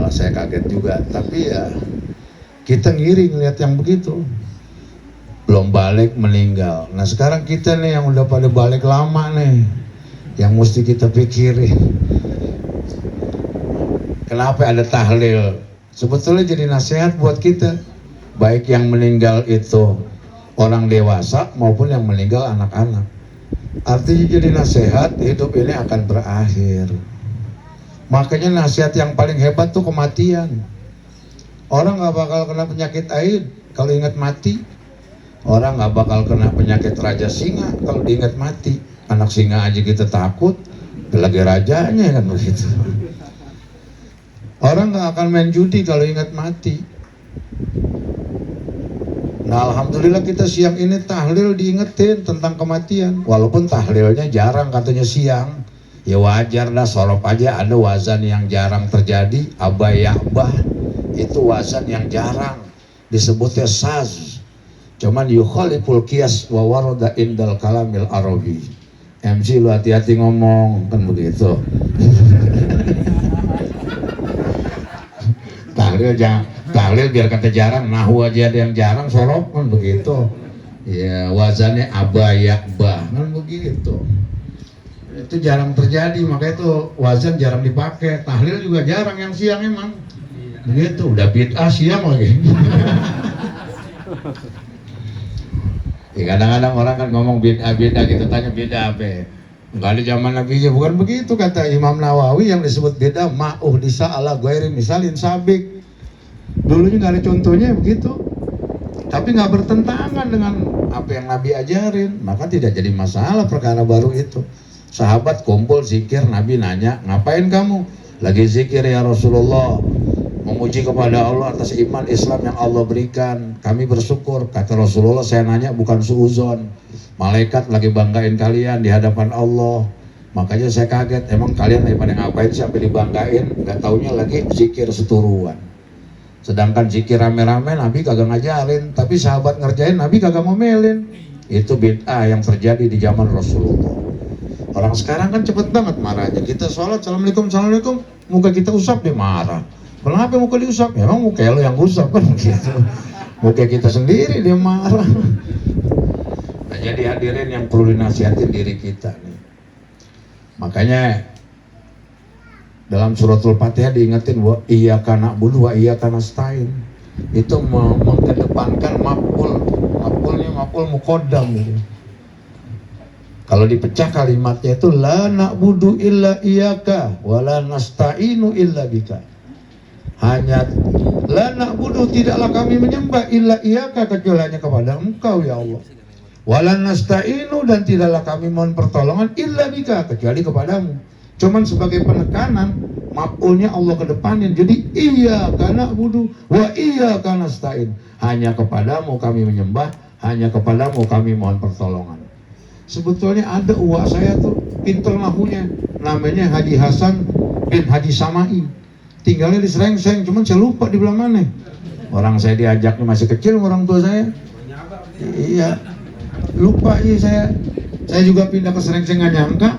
malah saya kaget juga. Tapi ya kita ngiri ngeliat yang begitu. Belum balik meninggal. Nah sekarang kita nih yang udah pada balik lama nih, yang mesti kita pikirin. Kenapa ada tahlil? Sebetulnya jadi nasihat buat kita. Baik yang meninggal itu orang dewasa maupun yang meninggal anak-anak. Artinya jadi nasihat, hidup ini akan berakhir. Makanya nasihat yang paling hebat tuh kematian. Orang gak bakal kena penyakit AIDS kalau ingat mati. Orang gak bakal kena penyakit raja singa kalau diingat mati. Anak singa aja kita takut, lagi rajanya kan begitu. Orang gak akan main judi kalau ingat mati. Nah alhamdulillah kita siang ini tahlil diingetin tentang kematian. Walaupun tahlilnya jarang katanya siang. Ya wajar dah, sorop aja ada wazan yang jarang terjadi. Abayabah itu wazan yang jarang, disebutnya saz. Cuman yukhaliful qiyas wa warada indal kalamil arabi. MC lu hati-hati ngomong kan begitu. Tahlil biar kata jarang, nahu aja ada yang jarang, sorop kan begitu. Ya wazannya abayabah kan begitu. Itu jarang terjadi, makanya itu wazan jarang dipakai. Tahlil juga jarang yang siang emang. Begitu, udah bid'ah siang lagi. Ya kadang-kadang orang kan ngomong bid'ah, kita tanya bid'ah apa? Enggak ada zaman Nabi aja, bukan begitu kata Imam Nawawi. Yang disebut bid'ah ma'uhdisa ala ghairi misalin sabik. Dulunya nggak ada contohnya begitu, tapi nggak bertentangan dengan apa yang Nabi ajarin, maka tidak jadi masalah perkara baru itu. Sahabat kumpul zikir, Nabi nanya, ngapain kamu? Lagi zikir ya Rasulullah, memuji kepada Allah atas iman Islam yang Allah berikan. Kami bersyukur. Kata Rasulullah, saya nanya bukan suuzon. Malaikat lagi banggain kalian di hadapan Allah. Makanya saya kaget, emang kalian lagi pada ngapain sampai dibanggain? Gak taunya lagi zikir seturuan. Sedangkan zikir rame-rame Nabi kagak ngajarin, tapi sahabat ngerjain Nabi kagak ngomelin. Itu bid'ah yang terjadi di zaman Rasulullah. Orang sekarang kan cepet banget marahnya. Kita sholat, assalamualaikum, assalamualaikum, muka kita usap dia marah. Kenapa muka diusap? Emang muka lo yang usap kan gitu. Muka kita sendiri dia marah. Nah, jadi hadirin yang perlu dinasihatin diri kita nih. Makanya dalam suratul Fatihah diingetin wa iyyaka na'budu wa iyyaka nasta'in. Itu mengedepankan maf'ul. Maf'ulnya maf'ul muqaddam gitu. Kalau dipecah kalimatnya itu la na'budu illa iyyaka wa la nasta'inu illa bika. Hanya la na'budu, tidaklah kami menyembah illa iyyaka kecuali hanya kepada Engkau ya Allah. Wa la nasta'inu, dan tidaklah kami mohon pertolongan illa bika kecuali kepadamu. Cuman sebagai penekanan maf'ulnya Allah kedepanin. Jadi iyyaka na'budu wa iyyaka nasta'in. Hanya kepadamu kami menyembah, hanya kepadamu kami mohon pertolongan. Sebetulnya ada uwak saya tuh pinter nahunya, namanya Haji Hasan bin Haji Samai, tinggalnya di Srengseng, cuman saya lupa di belah mana. Orang saya diajaknya masih kecil orang tua saya. Iya, lupa iya saya juga pindah ke Srengseng nggak nyangka.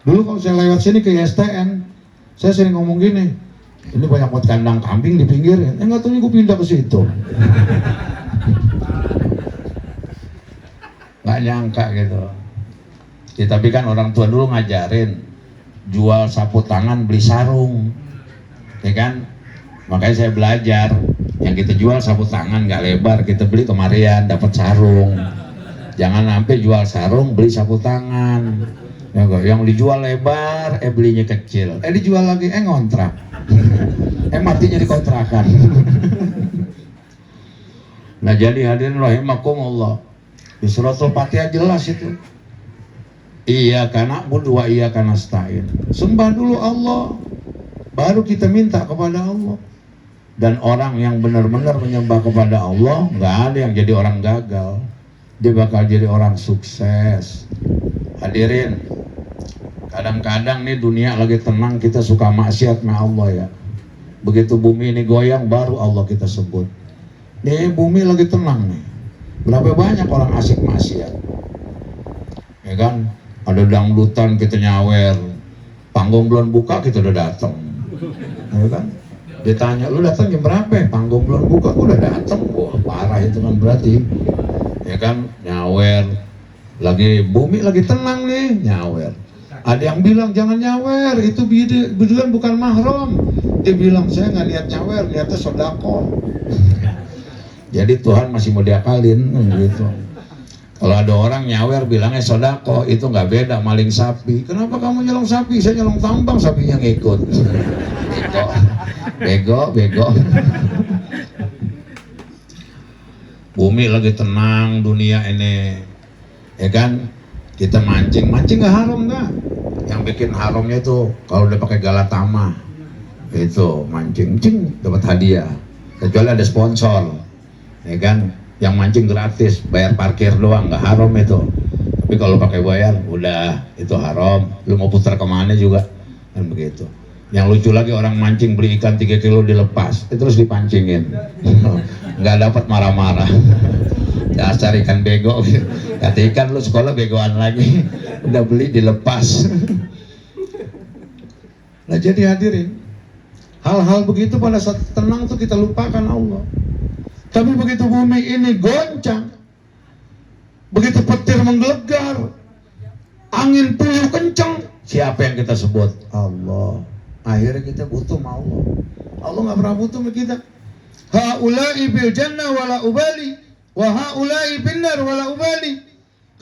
Dulu kalau saya lewat sini ke STN, saya sering ngomong gini, ini banyak banget kandang kambing di pinggir ya. Nggak tahu gue pindah ke situ. Nggak nyangka gitu. Ya, tapi kan orang tua dulu ngajarin jual sapu tangan beli sarung, ya kan? Makanya saya belajar yang kita jual sapu tangan nggak lebar, kita beli kemarian dapat sarung. Jangan sampai jual sarung beli sapu tangan. Ya, yang dijual lebar, belinya kecil, dijual lagi, ngontrak, matinya di kontrakan. Nah jadi hadirin rahimakumullah, di suratul Fatihah jelas itu. Iyyaka na'budu wa iyyaka nasta'in. Sembah dulu Allah, baru kita minta kepada Allah. Dan orang yang benar-benar menyembah kepada Allah, nggak ada yang jadi orang gagal. Dia bakal jadi orang sukses. Hadirin, kadang-kadang nih dunia lagi tenang, kita suka maksiat sama Allah ya. Begitu bumi ini goyang, baru Allah kita sebut. Nih bumi lagi tenang nih, berapa banyak orang asik maksiat, ya kan? Ada dangdutan kita nyawer, panggung belum buka kita udah datang, ya kan? Ditanya, lu datang jam berapa? Panggung belum buka, gua udah datang. Wah, parah itu kan berarti. Ya kan, nyawer. Lagi bumi lagi tenang nih, nyawer. Ada yang bilang jangan nyawer, itu biduan bukan mahram. Dia bilang saya nggak lihat nyawer, lihatnya sodako. Jadi Tuhan masih mau diakalin gitu. Kalau ada orang nyawer bilangnya sodako, itu nggak beda maling sapi. Kenapa kamu nyolong sapi? Saya nyolong tambang, sapinya ngikut. Bego. Bumi lagi tenang, dunia ini, ya kan? Kita mancing nggak haram nggak? Yang bikin haramnya itu kalau udah pakai galatama, itu mancing, dapat hadiah. Kecuali ada sponsor, ya kan? Yang mancing gratis, bayar parkir doang, nggak haram itu. Tapi kalau pakai bayar, udah itu haram. Lu mau putar kemana juga, kan begitu. Yang lucu lagi orang mancing beli ikan 3 kilo dilepas, itu terus dipancingin, nggak dapat marah-marah. Dasar ikan bego, kata ikan lu sekolah begoan lagi, udah beli dilepas. Nah jadi hadirin, hal-hal begitu pada saat tenang tuh kita lupakan Allah. Tapi begitu bumi ini goncang, begitu petir menggelegar, angin puyuh kencang, siapa yang kita sebut? Allah. Akhirnya kita butuh sama Allah. Allah nggak pernah butuh sama kita. Haula'i bil jannah wala ubali, wa haula'i binnar wala ubali.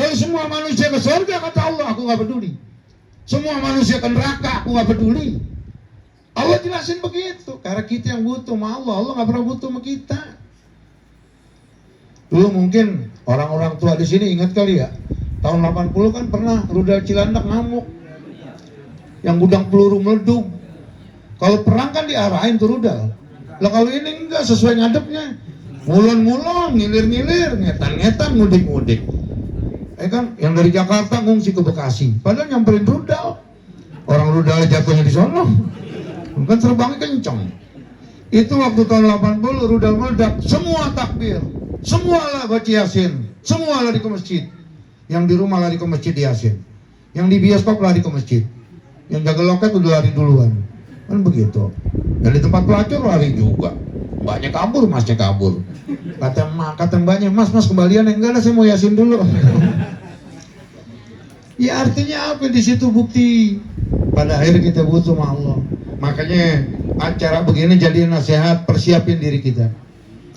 Kalau semua manusia ke surga kata Allah, aku nggak peduli. Semua manusia ke neraka, aku nggak peduli. Allah jelasin begitu. Karena kita yang butuh sama Allah. Allah nggak pernah butuh sama kita. Dulu mungkin orang-orang tua di sini ingat kali ya, tahun 80 kan pernah rudal Cilandak ngamuk, yang gudang peluru meledung. Kalau perang kan diarahin tuh rudal. Lah kalau ini enggak sesuai ngadepnya, ngulon-ngulon, ngilir-ngilir, ngetan-ngetan, ngudik-ngudik. Kan yang dari Jakarta ngungsi ke Bekasi, padahal nyamperin rudal. Orang rudal jatuhnya di sono, kan terbangnya kenceng. Itu waktu tahun 80 rudal meledak, semua takbir, semua lah baca Yasin, semua lari ke masjid. Yang di rumah lari ke masjid Yasin, yang di bioskop lari ke masjid, yang jaga loket udah lari duluan. Kan begitu. Dan di tempat pelacur lari juga. Mbaknya kabur, masnya kabur. Kata mbaknya, mas kembalian. Enggak lah, saya mau Yasin dulu. Ya artinya apa di situ bukti? Pada akhirnya kita butuh sama Allah. Makanya acara begini jadi nasihat, persiapin diri kita.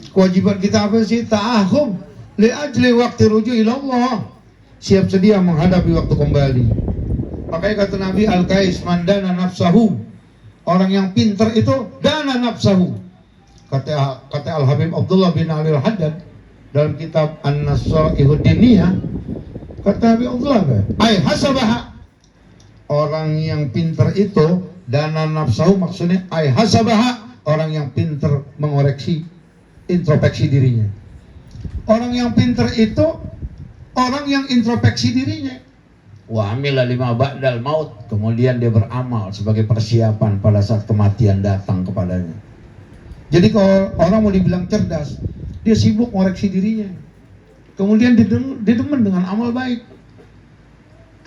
Kewajiban kita apa sih? Ta'ahum li ajli waktu ruju ilallah. Siap sedia menghadapi waktu kembali. Makanya kata Nabi Al-Qais mandana nafsahu. Orang yang pintar itu dana nafsahu. Kata Al-Habib Abdullah bin Ali Al-Haddad dalam kitab An-Nasa'ihud Diniyah, kata Habib Abdullah, ay hasabaha. Orang yang pintar itu dana nafsahu, maksudnya ay hasabaha, orang yang pintar mengoreksi, introspeksi dirinya. Orang yang pintar itu orang yang introspeksi dirinya. Wa amila lima ba'dal maut, kemudian dia beramal sebagai persiapan pada saat kematian datang kepadanya. Jadi kalau orang mau dibilang cerdas, dia sibuk ngoreksi dirinya, kemudian didemen dengan amal baik.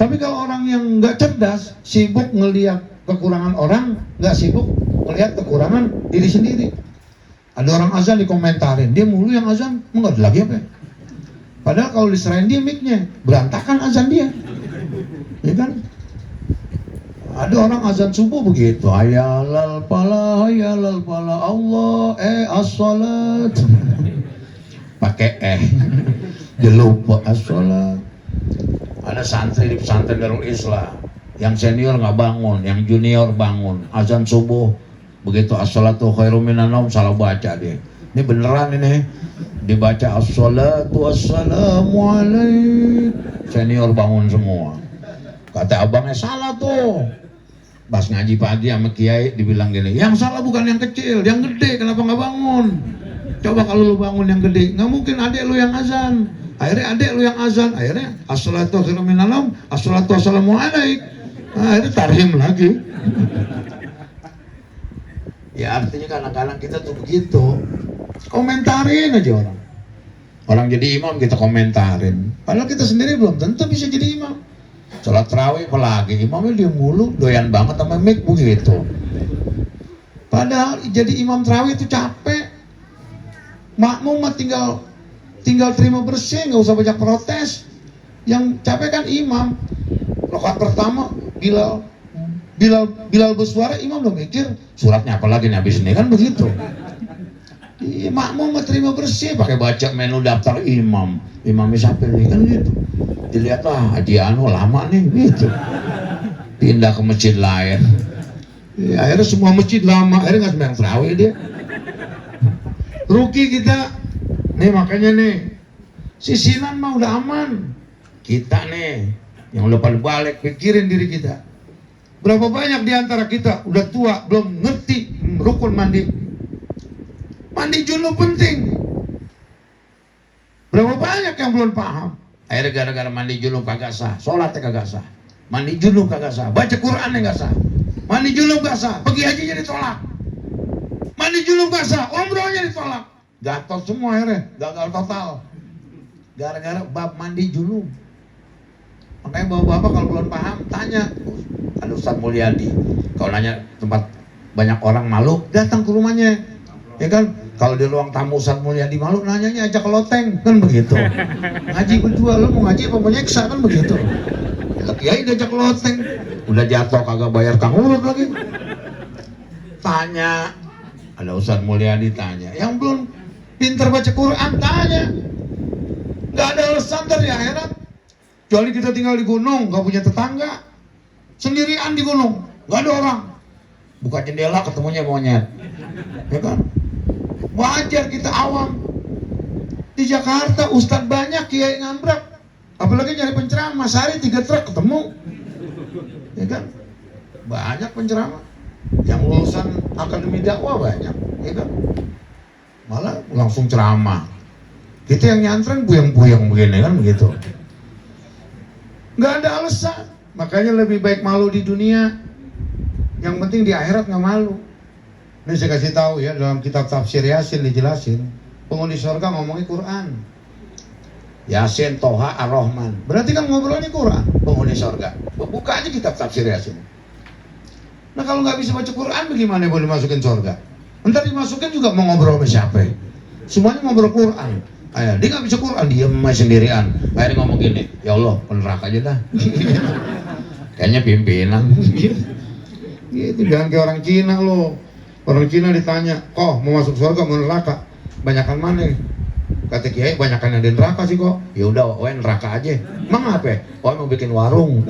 Tapi kalau orang yang nggak cerdas, sibuk ngelihat kekurangan orang, nggak sibuk ngelihat kekurangan diri sendiri. Ada orang azan dikomentarin, dia mulu yang azan, enggak ada lagi apa ya? Padahal kalau diserahin dia mic-nya, berantakan azan dia. Ya kan? Ada orang azan subuh begitu, hayalal pala Allah as-salat. Pakai dia lupa as-salat. Ada santri di pesantren Darul Islam, yang senior nggak bangun, yang junior bangun. Azan subuh begitu as-salatu khairum minan naum, salah baca dia. Ini beneran ini. Dibaca as-salatu wassalamu alaik. Senior bangun semua. Kata abangnya salah tuh. Pas ngaji pagi sama kiai dibilang gini, yang salah bukan yang kecil, yang gede, kenapa nggak bangun? Coba kalau lu bangun yang gede, nggak mungkin adek lu yang azan. Akhirnya adek lu yang azan, akhirnya as-salatu khairum minan naum, as-salatu wassalamu alaik. Akhirnya tarhim lagi. Ya artinya kadang-kadang kita tuh begitu, komentarin aja orang. Orang jadi imam kita komentarin, padahal kita sendiri belum tentu bisa jadi imam. Sholat tarawih apalagi, imamnya dia mulu, doyan banget sama mic begitu. Padahal jadi imam tarawih itu capek. Makmum mah tinggal terima bersih, nggak usah banyak protes. Yang capek kan imam. Rakaat pertama Bilal bersuara, imam udah mikir suratnya apa lagi nih habis ini, kan begitu. Iya, makmum mah terima bersih, pakai baca menu daftar imam. Imamnya siapa nih, kan gitu. Dilihatlah Haji Anu lama nih gitu. Pindah ke masjid lain. Ya, akhirnya semua masjid lama, akhirnya nggak sembahyang tarawih dia. Rugi kita. Nih makanya nih, sisinan mah udah aman. Kita nih yang udah pada balik, pikirin diri kita. Berapa banyak di antara kita udah tua belum ngerti rukun mandi. Mandi junub penting. Berapa banyak yang belum paham. Akhirnya gara-gara mandi junub kagak sah, sholatnya kagak sah. Mandi junub kagak sah, baca Qur'annya kagak sah. Mandi junub kagak sah, pergi hajinya ditolak. Mandi junub kagak sah, umrohnya ditolak. Gatal semua akhirnya, gagal total. Gara-gara bab mandi junub. Makanya bapak-bapak kalau belum paham, tanya. Ada Ustaz Mulyadi. Kalau nanya tempat banyak orang malu, datang ke rumahnya. Ya kan? Kalau di ruang tamu Ustaz Mulyadi malu, nanyanya ajak ke loteng, kan begitu. Ngaji berdua, lu mau ngaji apa mau nyeksa, kan begitu. Kiai diajak ke loteng, udah jatuh kagak bayar kang urut lagi. Tanya, ada Ustaz Mulyadi tanya. Yang belum pintar baca Quran tanya. Gak ada alasan dari akhirat. Kecuali kita tinggal di gunung, gak punya tetangga, sendirian di gunung, gak ada orang. Buka jendela ketemunya monyet, ya kan? Wajar kita awam. Di Jakarta Ustadz banyak, kiai ngambrak, apalagi nyari penceramah, sehari 3 truk ketemu, ya kan? Banyak penceramah, yang lulusan akademi dakwah banyak, ya kan? Malah langsung ceramah. Kita yang nyantren buyang-buyang begini, kan begitu. Nggak ada alasan, makanya lebih baik malu di dunia, yang penting di akhirat nggak malu. Ini saya kasih tahu ya, dalam kitab tafsir Yasin dijelasin, penghuni surga ngomongin Quran. Yasin, Toha, Ar-Rahman, berarti kan ngobrolnya Quran, penghuni surga. Buka aja kitab tafsir Yasin. Nah kalau nggak bisa baca Quran, bagaimana boleh masukin surga? Ntar dimasukin juga mau ngobrol sama siapa? Semuanya ngobrol Quran. Ayah, dia nggak bisa Quran, dia sendirian. Akhirnya ngomong gini, ya Allah, neraka aja dah. Kayaknya pimpinan. Gitu, jangan kayak orang Cina loh. Orang Cina ditanya, kok mau masuk surga mau neraka? Banyakan mana? Kata Kiai, banyakan yang di neraka sih kok. Ya udah, neraka aja. Emang apa? Mau bikin warung.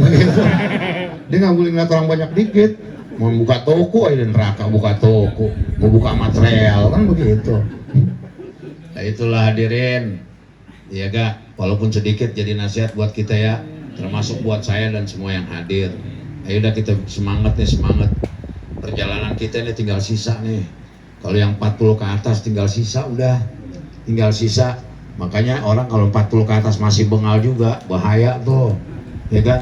Dia nggak boleh ngeliat orang banyak dikit. Mau buka toko aja di neraka, buka toko. Mau buka material, kan begitu. Nah itulah hadirin, ya gak, walaupun sedikit jadi nasihat buat kita ya, termasuk buat saya dan semua yang hadir. Ayo udah kita semangat nih, semangat. Perjalanan kita ini tinggal sisa nih. Kalau yang 40 ke atas tinggal sisa, udah tinggal sisa. Makanya orang kalau 40 ke atas masih bengal juga, bahaya tuh, ya kan?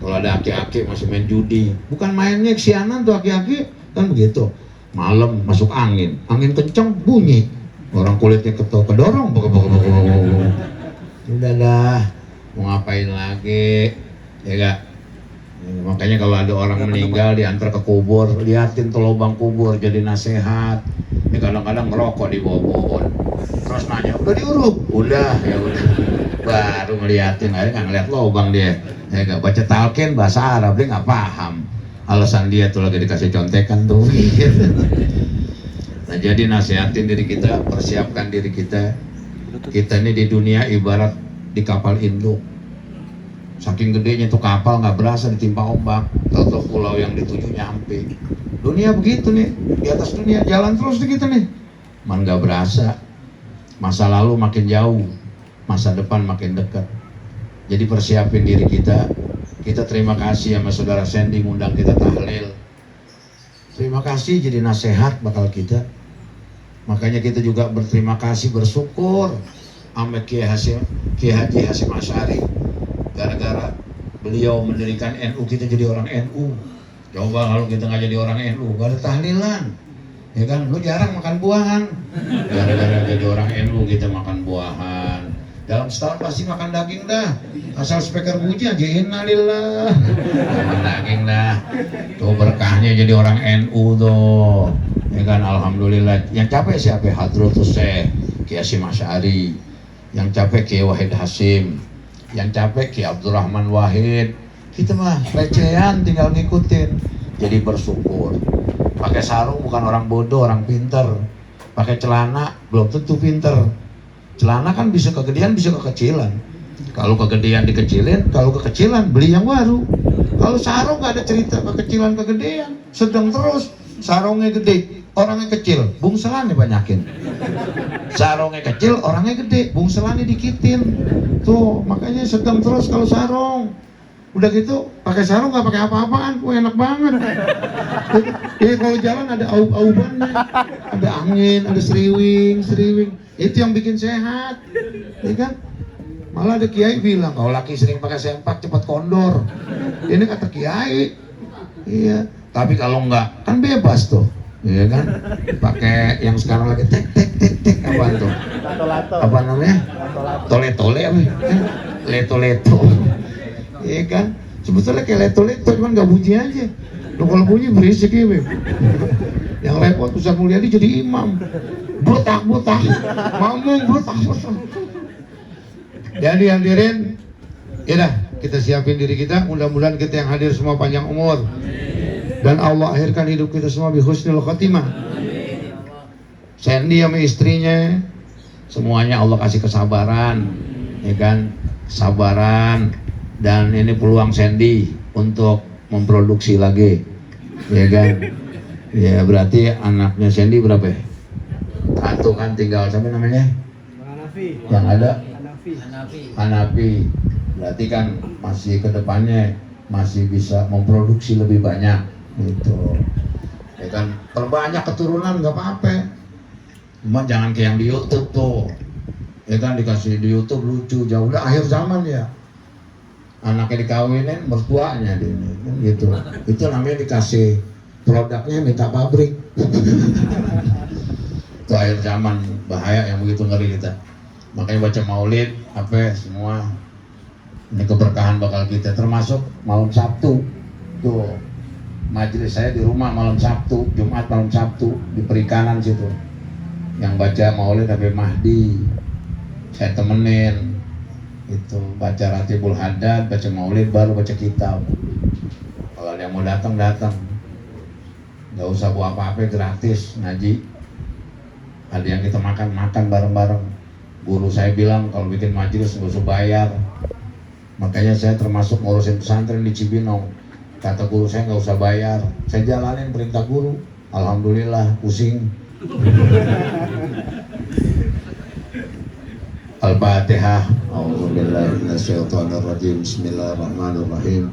Kalau ada aki-aki masih main judi, bukan mainnya kesianan tuh aki-aki, kan begitu. Malam masuk angin kenceng bunyi. Orang kulitnya kedorong, udah dah, mau ngapain lagi, ya gak? Makanya kalau ada orang meninggal diantar ke kubur, liatin tuh lubang kubur jadi nasihat. Ini kadang-kadang ngerokok di bawah-bawah, terus nanya, udah diuruk? Udah, ya udah. Baru ngeliatin, akhirnya nggak ngeliat lubang dia. Ya gak, baca talqin bahasa Arab dia nggak paham. Alasan dia tuh lagi dikasih contekan tuh. Nah jadi nasihatin diri kita, persiapkan diri kita. Kita ini di dunia ibarat di kapal induk. Saking gedenya tuh kapal nggak berasa ditimpa ombak. Tahu-tahu pulau yang dituju nyampe. Dunia begitu nih, di atas dunia jalan terus nih kita nih. Man nggak berasa. Masa lalu makin jauh, masa depan makin dekat. Jadi persiapin diri kita. Kita terima kasih sama saudara Sandy ngundang kita tahlil. Terima kasih jadi nasihat bakal kita. Makanya kita juga berterima kasih, bersyukur sama Kiai Haji Hasyim Asy'ari. Gara-gara beliau mendirikan NU, kita jadi orang NU. Coba kalau kita nggak jadi orang NU, gak ada tahlilan. Ya kan, lu jarang makan buahan. Gara-gara jadi orang NU kita makan buahan. Dalam setahun pasti makan daging dah. Asal speaker puji aja, innalillah. Makan daging dah. Tuh berkahnya jadi orang NU tuh. Ya kan, alhamdulillah. Yang capek siapa? Hadratus Syekh Kiai Hasyim Asy'ari. Yang capek Kiai Wahid Hasyim. Yang capek Kiai Abdurrahman Wahid. Kita mah recehan, tinggal ngikutin. Jadi bersyukur. Pakai sarung bukan orang bodoh, orang pinter. Pakai celana belum tentu pinter. Celana kan bisa kegedean, bisa kekecilan. Kalau kegedean dikecilin, kalau kekecilan beli yang baru. Kalau sarung gak ada cerita kekecilan kegedean, sedang terus. Sarungnya gede, orangnya kecil, bungselannya banyakin. Sarungnya kecil, orangnya gede, bungselannya dikitin. Tuh, makanya sedang terus kalau sarung. Udah gitu, pakai sarung nggak pakai apa-apaan, enak banget. Jadi kalau jalan ada aub-aubannya, ada angin, ada seriwing. Itu yang bikin sehat, ya kan? Malah ada kiai bilang, kalau laki sering pakai sempak cepat kondor. Ini kata kiai, iya. Tapi kalau enggak, kan bebas tuh, ya kan? Pakai yang sekarang lagi tek apa tuh? Apa namanya? Tole-tole apa? Leto-leto. Iya kan, sebetulnya kayak leto-leto, cuman nggak bunyi aja. Lo kalau bunyi berisik ya, Beb. Yang repot Ustaz Mulyadi jadi imam, botak, ngomong botak. Jadi hadirin, ya dah, kita siapin diri kita. Mudah-mudahan kita yang hadir semua panjang umur, dan Allah akhirkan hidup kita semua bi husnul khotimah. Sandy sama istrinya, semuanya Allah kasih kesabaran, ya kan, kesabaran. Dan ini peluang Sandy untuk memproduksi lagi, ya kan? Ya berarti anaknya Sandy berapa ya? Satu kan, tinggal siapa namanya? Hanafi. Yang ada? Hanafi. Hanafi. Berarti kan masih kedepannya masih bisa memproduksi lebih banyak, gitu. Ya kan, perbanyak keturunan nggak apa-apa. Cuma jangan kayak yang di YouTube tuh, ya kan, dikasih di YouTube lucu, jauh udah akhir zaman ya. Anaknya dikawinin mertuanya ini, kan gitu. Itu namanya dikasih produknya minta pabrik. Itu akhir zaman, bahaya yang begitu, ngeri kita. Makanya baca maulid apa semua, ini keberkahan bakal kita, termasuk malam Sabtu. Tuh majelis saya di rumah malam Sabtu, Jumat malam Sabtu di Perikanan situ. Yang baca maulid Habib Mahdi, saya temenin. Itu baca Ratibul Haddad, baca maulid, baru baca kitab. Kalau ada yang mau datang, nggak usah bawa apa-apa, gratis ngaji. Ada yang kita makan bareng-bareng. Guru saya bilang kalau bikin majelis nggak usah bayar. Makanya saya termasuk ngurusin pesantren di Cibinong. Kata guru saya nggak usah bayar. Saya jalanin perintah guru, alhamdulillah pusing. Al-Fatihah. A'udzubillahi minasyaitonir rajim. Bismillahirrahmanirrahim.